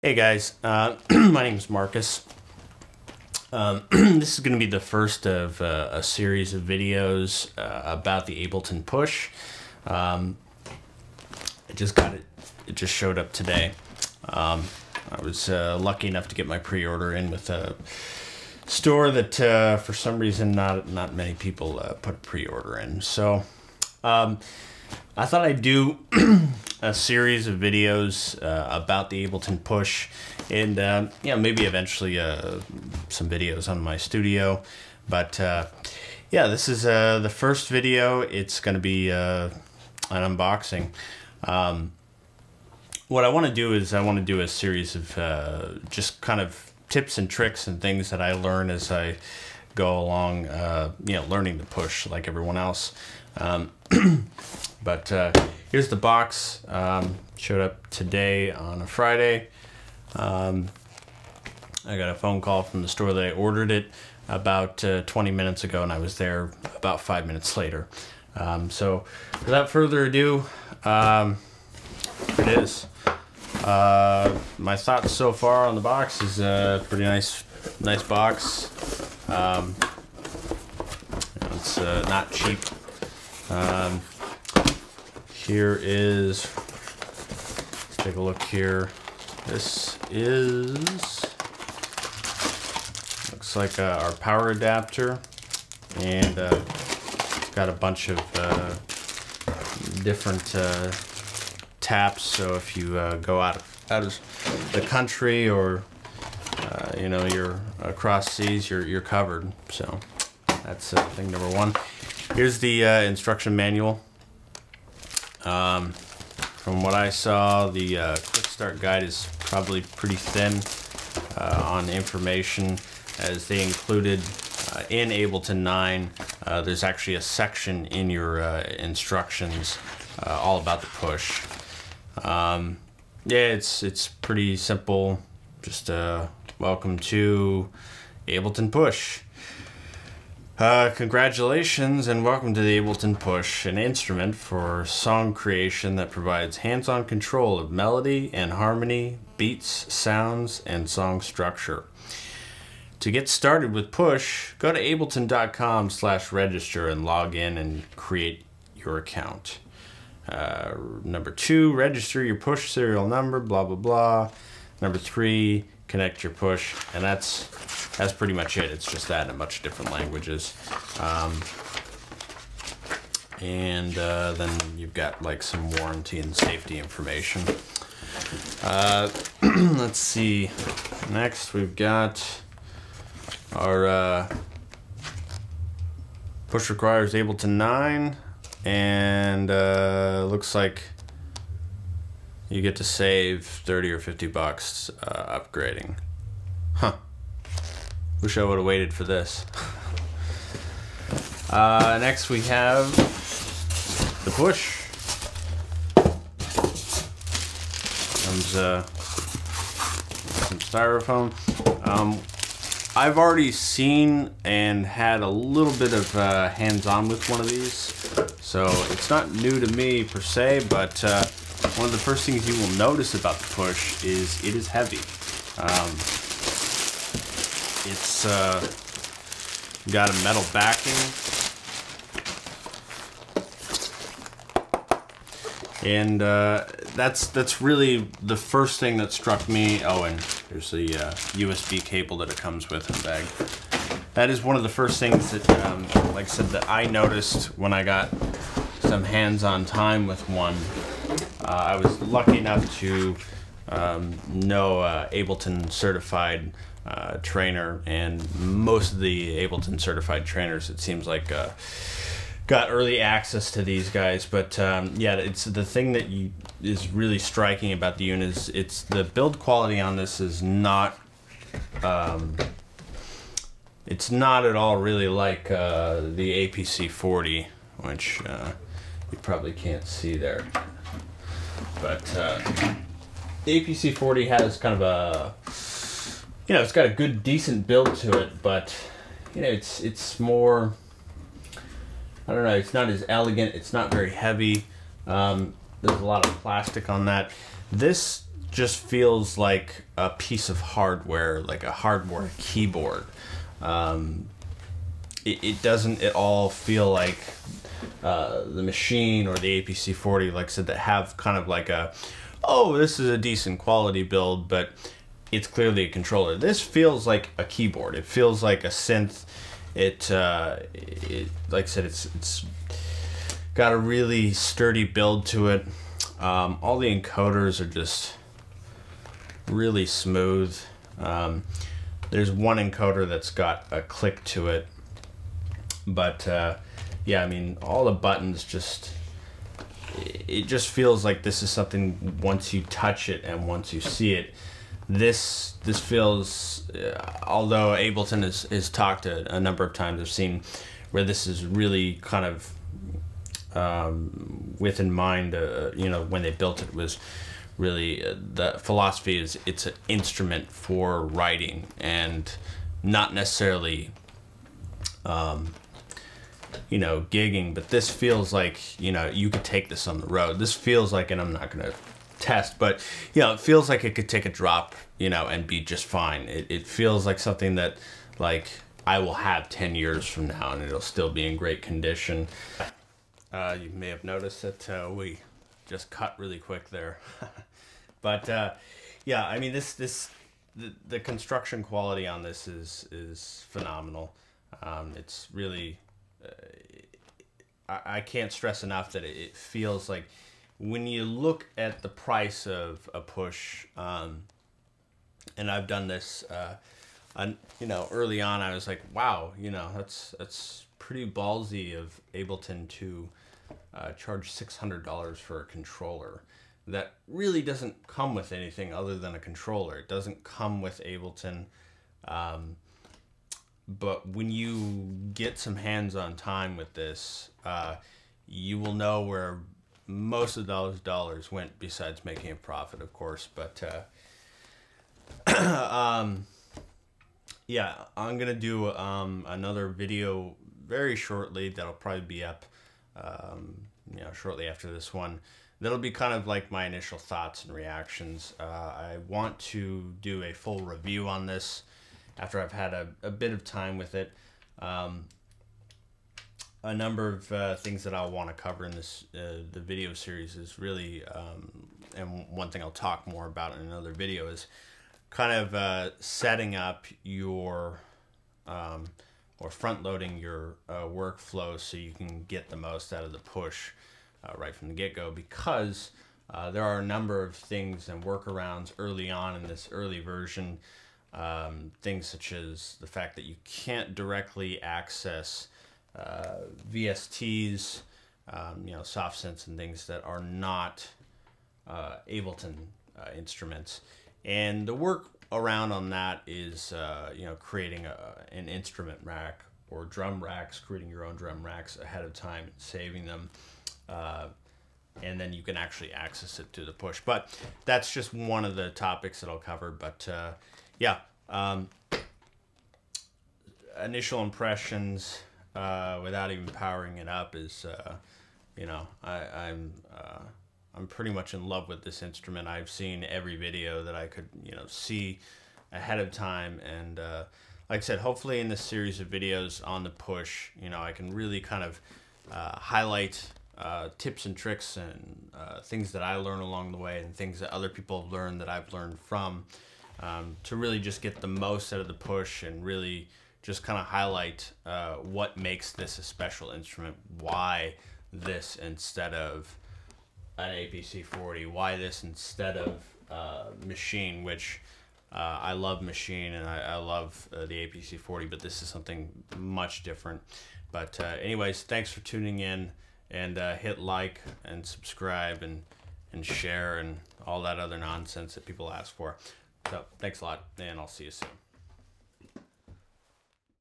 Hey guys, my name is Marcus. This is going to be the first of a series of videos about the Ableton Push. I just got it. It just showed up today. I was lucky enough to get my pre-order in with a store that for some reason not many people put a pre-order in. So I thought I'd do a series of videos about the Ableton Push, and maybe eventually some videos on my studio. But yeah, this is the first video. It's going to be an unboxing. What I want to do is I want to do a series of just kind of tips and tricks and things that I learn as I go along, learning the Push like everyone else. But here's the box. Showed up today on a Friday. I got a phone call from the store that I ordered it about 20 minutes ago, and I was there about 5 minutes later. So without further ado, here it is. My thoughts so far on the box is a pretty nice box. It's not cheap. Here is, let's take a look here. This is, looks like our power adapter, and it's got a bunch of different taps. So if you go out of the country, or you're across seas, you're covered. So that's thing number one. Here's the instruction manual. From what I saw, the quick start guide is probably pretty thin on information, as they included in Ableton 9. There's actually a section in your instructions all about the Push. Yeah, it's pretty simple. Just welcome to Ableton Push. Congratulations and welcome to the Ableton Push, an instrument for song creation that provides hands-on control of melody and harmony, beats, sounds, and song structure. To get started with Push, go to ableton.com/register and log in and create your account. Number 2, register your Push serial number, blah blah blah. Number 3, connect your Push, and that's pretty much it. It's just that in a bunch of different languages. And then you've got like some warranty and safety information. Let's see. Next we've got our Push requires Ableton 9, and looks like you get to save 30 or 50 bucks upgrading. Huh. Wish I would have waited for this. Next we have the Push. Comes some styrofoam. I've already seen and had a little bit of hands-on with one of these, so it's not new to me per se, but one of the first things you will notice about the Push is it is heavy. It's got a metal backing, and that's really the first thing that struck me. Oh, and there's the USB cable that it comes with in the bag. That is one of the first things that, like I said, that I noticed when I got some hands-on time with one. I was lucky enough to know Ableton certified trainer, and most of the Ableton certified trainers, it seems like, got early access to these guys. But yeah, it's the thing that is really striking about the unit is it's the build quality on this is not it's not at all really like the APC 40, which you probably can't see there. But the APC 40 has kind of a, it's got a good, decent build to it, but it's more, I don't know, it's not as elegant, it's not very heavy. There's a lot of plastic on that. This just feels like a piece of hardware, like a hardware keyboard. It doesn't at all feel like the machine or the APC40, like I said, that have kind of like a, oh, this is a decent quality build, but it's clearly a controller. This feels like a keyboard. It feels like a synth. It like I said, it's got a really sturdy build to it. All the encoders are just really smooth. There's one encoder that's got a click to it, but yeah, I mean, all the buttons just, it just feels like this is something, once you touch it and once you see it, this feels, although Ableton has talked a number of times, I've seen where this is really kind of with in mind, you know, when they built it, was really the philosophy is it's an instrument for writing and not necessarily you know, gigging. But this feels like, you know, you could take this on the road. This feels like, and I'm not gonna test, but you know, it feels like it could take a drop, you know, and be just fine. It feels like something that, like, I will have 10 years from now and it'll still be in great condition. You may have noticed that we just cut really quick there. But yeah, I mean, the construction quality on this is phenomenal. It's really, I can't stress enough that it feels like, when you look at the price of a Push, and I've done this, you know, early on, I was like, wow, you know, that's pretty ballsy of Ableton to charge $600 for a controller that really doesn't come with anything other than a controller. It doesn't come with Ableton. But when you get some hands-on time with this, you will know where most of those dollars went, besides making a profit, of course. But yeah, I'm gonna do another video very shortly that'll probably be up you know, shortly after this one. That'll be kind of like my initial thoughts and reactions. I want to do a full review on this after I've had a bit of time with it. A number of things that I'll want to cover in this the video series is really, and one thing I'll talk more about in another video, is kind of setting up your or front loading your workflow so you can get the most out of the Push right from the get-go, because there are a number of things and workarounds early on in this early version, things such as the fact that you can't directly access VSTs, you know, soft synths and things that are not Ableton instruments. And the work around on that is, you know, creating an instrument rack or drum racks, creating your own drum racks ahead of time, saving them, and then you can actually access it through the Push. But that's just one of the topics that I'll cover. But yeah, initial impressions without even powering it up is, you know, I'm pretty much in love with this instrument. I've seen every video that I could, you know, see ahead of time, and like I said, hopefully in this series of videos on the Push, you know, I can really kind of highlight tips and tricks and things that I learn along the way, and things that other people have learned that I've learned from, to really just get the most out of the Push, and really just kind of highlight what makes this a special instrument, why this instead of an APC40, why this instead of Machine, which I love Machine and I love the APC40, but this is something much different. But anyways, thanks for tuning in, and hit like and subscribe and share and all that other nonsense that people ask for. So thanks a lot, and I'll see you soon.